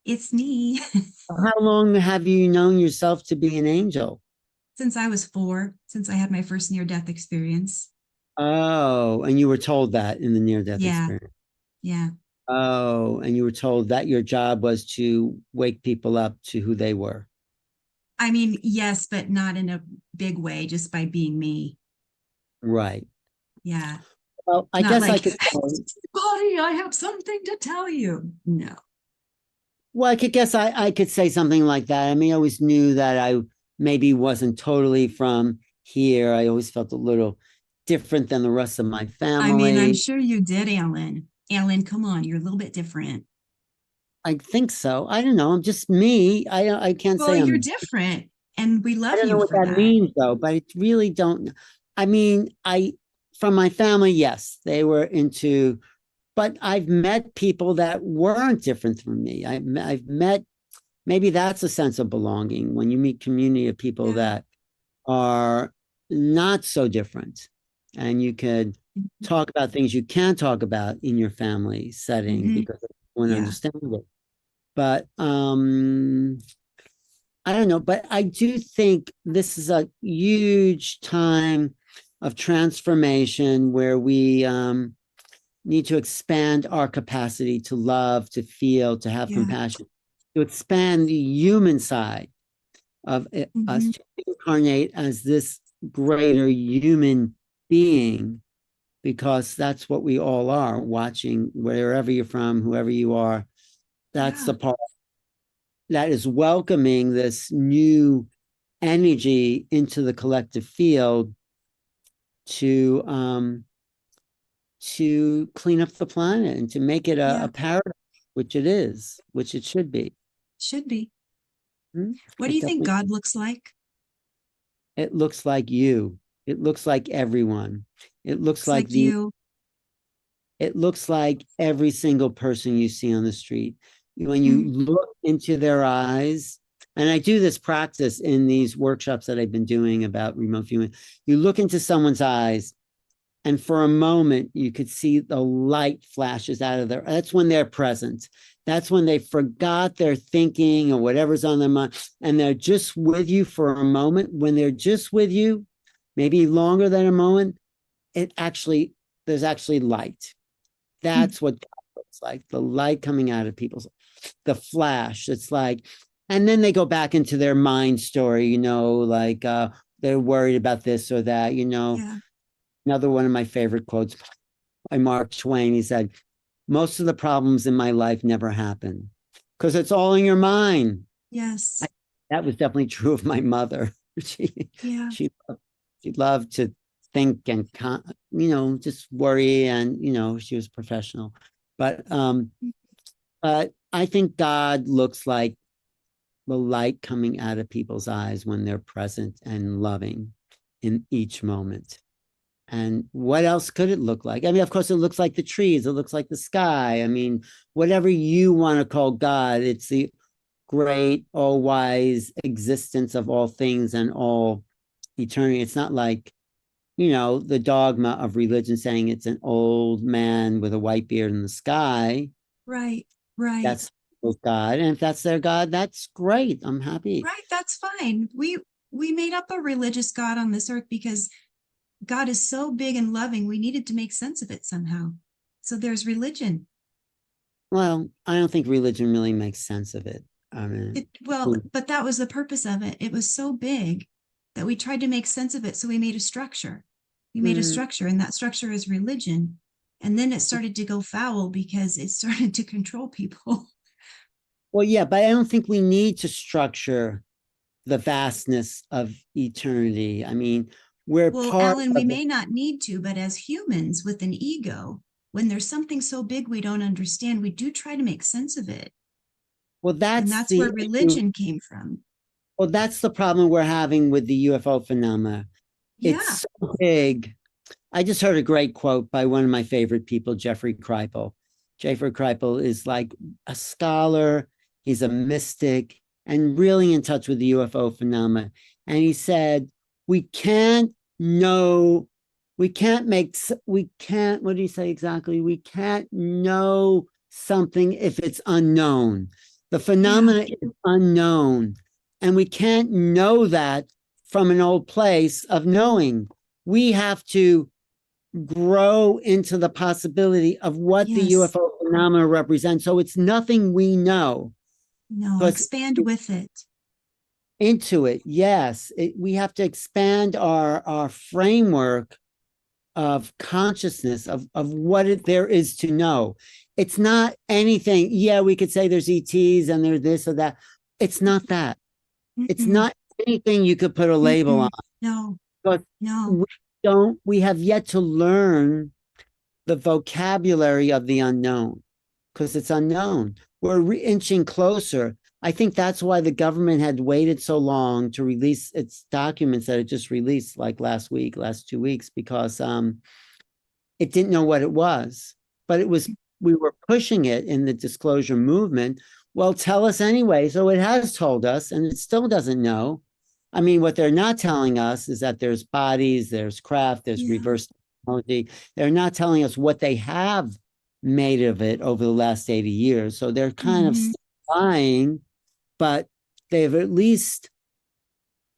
it's me. How long have you known yourself to be an angel? Since I was 4, since I had my first near-death experience. Oh, and you were told that in the near-death Yeah, experience. yeah. Oh, and you were told that your job was to wake people up to who they were. I mean, yes, but not in a big way, just by being me. Right. Yeah. Well, I Not guess I like, could say, body, I have something to tell you. No. well, I could guess I could say something like that. I mean, I always knew that maybe wasn't totally from here. I always felt a little different than the rest of my I mean, I'm family. sure you did, Alan. Alan, come on, you're a little bit different. I think so. I don't know. I'm just me. I can't Well, say you're I'm. different, and we I love don't know you what for that that. means though, but it really don't. I mean, I from my family, yes, they were into, but I've met people that weren't different from me. I've met, maybe that's a sense of belonging when you meet community of people Yeah. that are not so different, and you could talk about things you can't talk about in your family setting Mm-hmm. because everyone Yeah. understands it. But I don't know, but I do think this is a huge time of transformation where we need to expand our capacity to love, to feel, to have Yeah. compassion, to expand the human side of us, Mm-hmm. to incarnate as this greater human being, because that's what we all are, watching wherever you're from, whoever you are. That's Yeah. the part that is welcoming this new energy into the collective field to clean up the planet and to make it a Yeah. paradise, which it is, which it should be. Should be. Hmm? What do It you think definitely, God looks like? it looks like you. It looks like everyone. It looks Looks like like you. it looks like every single person you see on the street. When you Mm. look into their eyes, and I do this practice in these workshops that I've been doing about remote viewing, you look into someone's eyes, and for a moment, you could see the light flashes out of that's when they're present. That's when they forgot their thinking or whatever's on their mind, and they're just with you for a moment. When they're just with you, maybe longer than a moment, there's actually light. Mm. That's what God looks like, the light coming out of people's, the flash. It's like, and then they go back into their mind story, like they're worried about this or that, Yeah. Another one of my favorite quotes by Mark Twain. He said, most of the problems in my life never happen because it's all in your mind. Yes. That was definitely true of my mother. she, Yeah. she, she loved to think and, just worry. And, she was professional. But I think God looks like the light coming out of people's eyes when they're present and loving in each moment. And what else could it look like? I mean, of course, it looks like the trees, it looks like the sky. I mean, whatever you want to call God, it's the great, all wise existence of all things and all eternity. It's not like, the dogma of religion saying it's an old man with a white beard in the sky. Right. Right. That's God. And if that's their God, that's great. I'm happy. Right. That's fine. We made up a religious God on this earth because God is so big and loving. We needed to make sense of it somehow. So there's religion. Well, I don't think religion really makes sense of it. I mean, But that was the purpose of it. It was so big that we tried to make sense of it. So we made a structure. We made a mm, structure, and that structure is religion. And then it started to go foul because it started to control people. well, yeah, but I don't think we need to structure the vastness of eternity. I mean, we're Well, part Alan, we of it. may not need to, but as humans with an ego, when there's something so big we don't understand, we do try to make sense of it. Well, And that's that's where the issue. religion came from. Well, that's the problem we're having with the UFO phenomena. Yeah. It's so big. I just heard a great quote by one of my favorite people, Jeffrey Kripal. Jeffrey Kripal is like a scholar, he's a mystic, and really in touch with the UFO phenomena. And he said, we can't know, we can't, what do you say exactly? We can't know something if it's unknown. The Yeah. phenomena is unknown. And we can't know that from an old place of knowing. We have to grow into the possibility of what the Yes. UFO phenomena represents. So it's nothing we know, No, because expand with it. into it, yes, we have to expand our framework of consciousness of what there is to know. It's not anything. Yeah, we could say there's ETs and there's this or that. It's not that. It's Mm-mm. not anything you could put a label on. No, But no. we have yet to learn the vocabulary of the unknown because it's unknown. We're inching closer. I think that's why the government had waited so long to release its documents that it just released like last 2 weeks, because it didn't know what it was, but we were pushing it in the disclosure movement. Well, tell us anyway. So it has told us, and it still doesn't know. I mean, what they're not telling us is that there's bodies, there's craft, there's Yeah. reverse technology. They're not telling us what they have made of it over the last 80 years. So they're kind of lying, but they've at least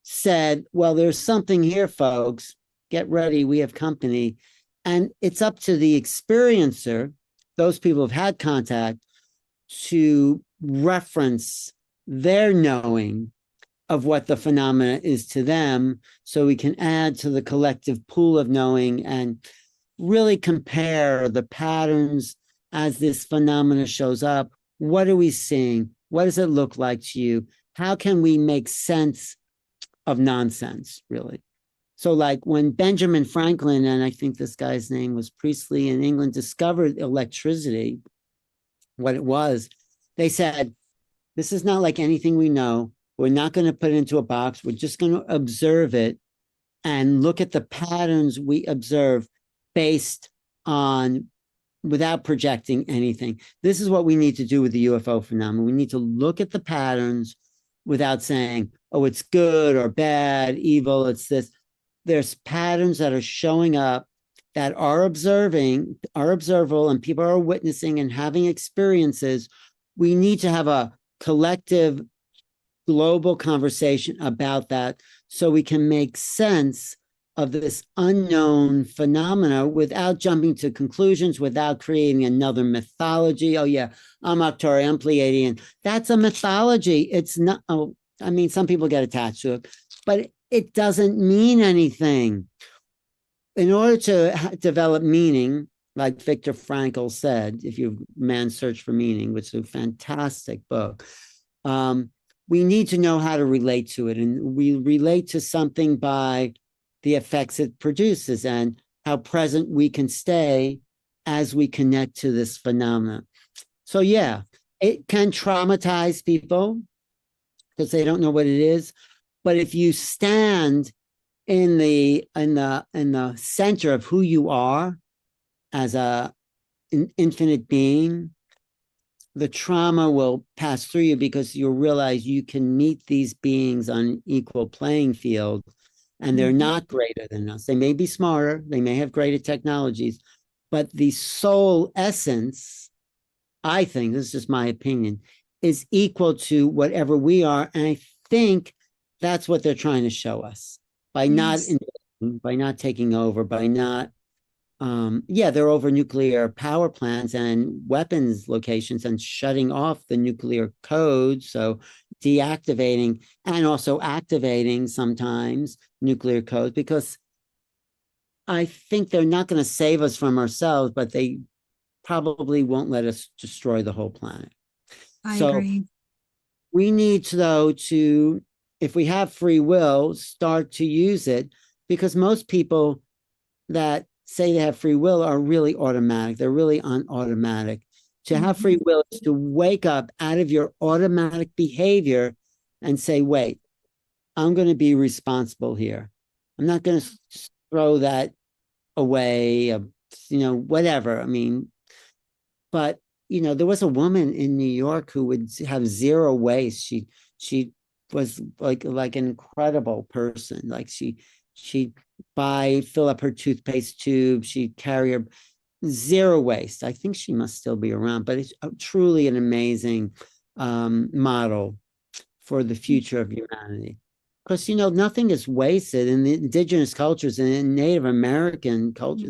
said, well, there's something here, folks. Get ready. We have company. And it's up to the experiencer, those people who've had contact, to reference their knowing of what the phenomena is to them, so we can add to the collective pool of knowing and really compare the patterns as this phenomena shows up. What are we seeing? What does it look like to you? How can we make sense of nonsense, really? So like when Benjamin Franklin, and I think this guy's name was Priestley in England, discovered electricity, what it was, they said, this is not like anything we know. We're not going to put it into a box. We're just going to observe it and look at the patterns we observe based on, without projecting anything. This is what we need to do with the UFO phenomenon. We need to look at the patterns without saying, oh, it's good or bad, evil, it's this. There's patterns that are showing up that are observable, and people are witnessing and having experiences. We need to have a collective global conversation about that so we can make sense of this unknown phenomena without jumping to conclusions, without creating another mythology. Oh yeah, I'm Arcturian, I'm Pleiadian. That's a mythology. It's not, oh, I mean, some people get attached to it, but it doesn't mean anything. In order to develop meaning, like Viktor Frankl said, if you Man's Search for Meaning, which is a fantastic book, we need to know how to relate to it. And we relate to something by the effects it produces and how present we can stay as we connect to this phenomenon. So yeah, it can traumatize people because they don't know what it is. But if you stand in the center of who you are as an infinite being, the trauma will pass through you because you'll realize you can meet these beings on an equal playing field, and they're not greater than us. They may be smarter, they may have greater technologies, but the soul essence, I think, this is just my opinion, is equal to whatever we are. And I think that's what they're trying to show us by not taking over, by not they're over nuclear power plants and weapons locations and shutting off the nuclear code. So deactivating and also activating sometimes nuclear codes, because I think they're not going to save us from ourselves, but they probably won't let us destroy the whole planet. I agree. We need to, though, to, if we have free will, start to use it, because most people that say they have free will are really automatic. They're really on automatic. To have free will is to wake up out of your automatic behavior and say, wait, I'm going to be responsible here. I'm not going to throw that away, whatever. I mean, but, there was a woman in New York who would have zero waste. She was like an incredible person. Like she'd fill up her toothpaste tube. She'd carry her zero waste. I think she must still be around, but it's truly an amazing model for the future of humanity. Because, nothing is wasted in the indigenous cultures and in Native American culture.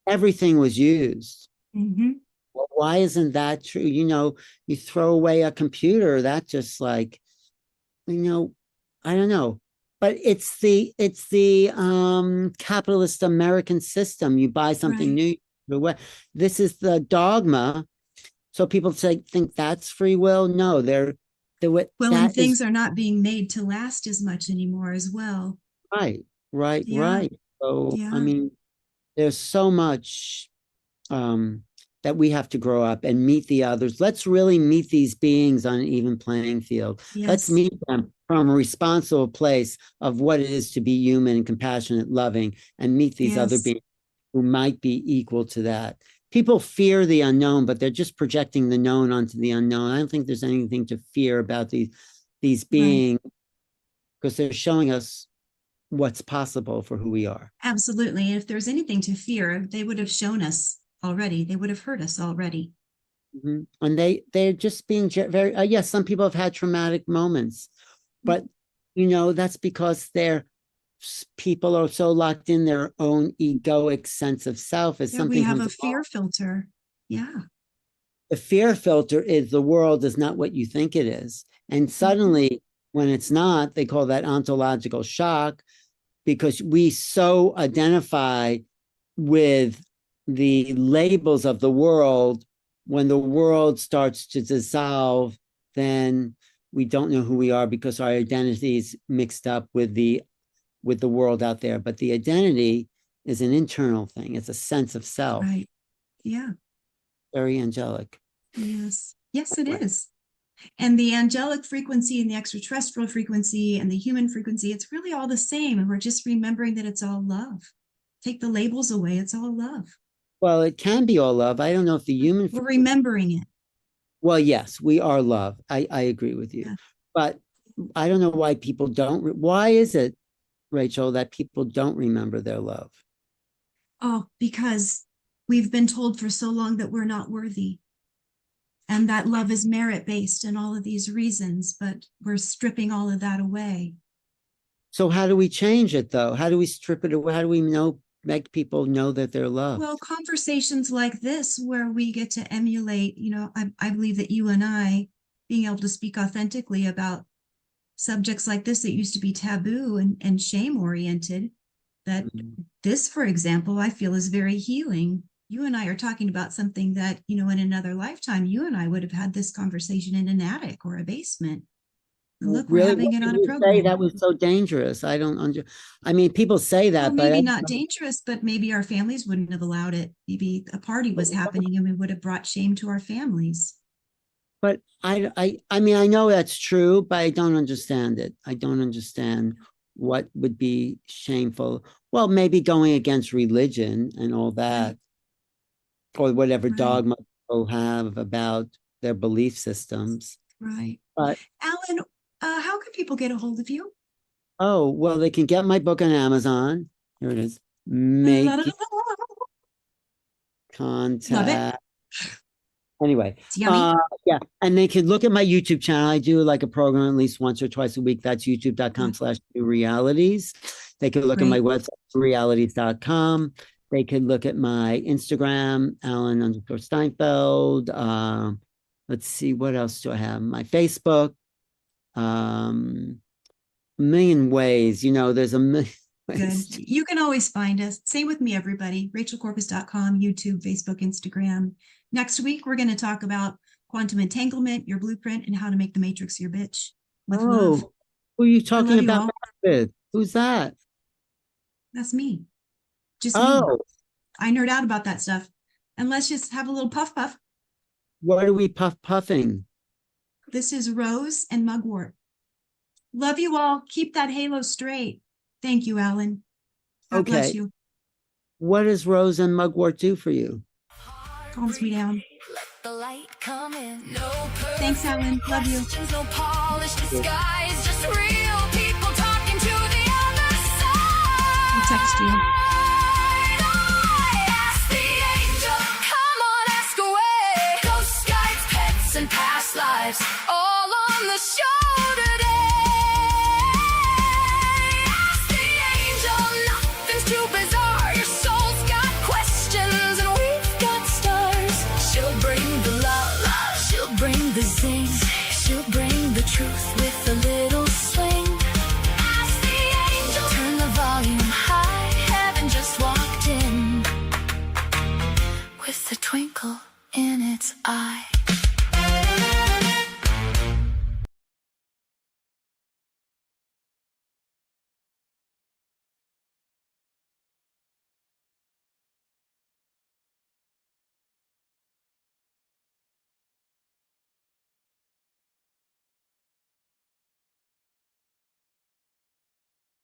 Everything was used. Well, why isn't that true? You throw away a computer, that just like, I don't know. But it's the capitalist American system. You buy something new. This is the dogma. So people think that's free will. No, they're Well, and that is things are not being made to last as much anymore as well. right, Yeah, right. So, I yeah, mean, there's so much um, that we have to grow up and meet the others. Let's really meet these beings on an even playing field. Let's yes, meet them from a responsible place of what it is to be human and compassionate, loving, and meet these other yes, beings who might be equal to that. People fear the unknown, but they're just projecting the known onto the unknown. I don't think there's anything to fear about these right. beings because they're showing us what's possible for who we are. Absolutely. And if there's anything to fear, they would have shown us already. They would have heard us already. And they're just being very yes, some people have had traumatic moments, but that's because people are so locked in their own egoic sense of self. As Yeah, we something have comes a along, fear filter. Yeah. the fear filter is the world is not what you think it is, and Mhm. suddenly when it's not, they call that ontological shock, because we so identify with the labels of the world. When the world starts to dissolve, then we don't know who we are because our identity is mixed up with the world out there. But the identity is an internal thing. It's a sense of self. Right. Yeah. Very angelic. Yes. Yes, it Right. is. And the angelic frequency and the extraterrestrial frequency and the human frequency, it's really all the same. And we're just remembering that it's all love. Take the labels away, it's all love. Well, it can be all love. I don't know if the human We're remembering it. well, yes, we are love. I agree with you. Yeah. But I don't know why people don't. Why is it, Rachel, that people don't remember their love? Oh, because we've been told for so long that we're not worthy and that love is merit based and all of these reasons, but we're stripping all of that away. So how do we change it though? How do we strip it away? How do we make people know that they're loved? Well, conversations like this, where we get to emulate, I believe that you and I being able to speak authentically about subjects like this that used to be taboo and shame oriented, that this, for example, I feel is very healing. You and I are talking about something that, in another lifetime, you and I would have had this conversation in an attic or a basement. And look, we're Really, having what it did on a you say program. that was so dangerous? I don't I mean, people say Well, that, but maybe not dangerous, but maybe our families wouldn't have allowed it. Maybe a party was happening and we would have brought shame to our families. I mean, I know that's true, but I don't understand it. I don't understand what would be shameful. Well, maybe going against religion and all that, or whatever Right, dogma people have about their belief systems. right. But Alan, how can people get a hold of you? oh, well, they can get my book on Amazon. Here it is. La, da, da, Making da. Love it. contact. Anyway, It's yummy. yeah, and they can look at my YouTube channel. I do like a program at least once or twice a week. That's youtube.com/new realities. They can look at my Great. website, realities.com. They can look at my Instagram, Alan_Steinfeld. Let's see, what else do I have? My Facebook. A million ways, there's a million Good. ways. You can always find us. Same with me, everybody. RachelCorpus.com, YouTube, Facebook, Instagram. Next week, we're going to talk about quantum entanglement, your blueprint, and how to make the matrix your bitch with love. Oh, who are you I talking love you about all. that with? Who's that? That's me. Just me. Oh, I nerd out about that stuff. And let's just have a little puff puff. what are we puffing? This is Rose and Mugwort. Love you all. Keep that halo straight. Thank you, Alan. God bless Okay. you. What does Rose and Mugwort do for you? Calms me down. Let the light come in. No Thanks, Alan. Love you. questions, no polished disguise, just real people talking to the other side. I'll text you. Ask the angel, come on, ask away. Ghost guides, pets, and past lives, all on the show today. Ask the angel, nothing's too bizarre. Your soul's got questions and we've got stars. She'll bring the love, she'll bring the zing, she'll bring the truth with a little swing. Ask the angel, turn the volume high, heaven just walked in with a twinkle in its eye.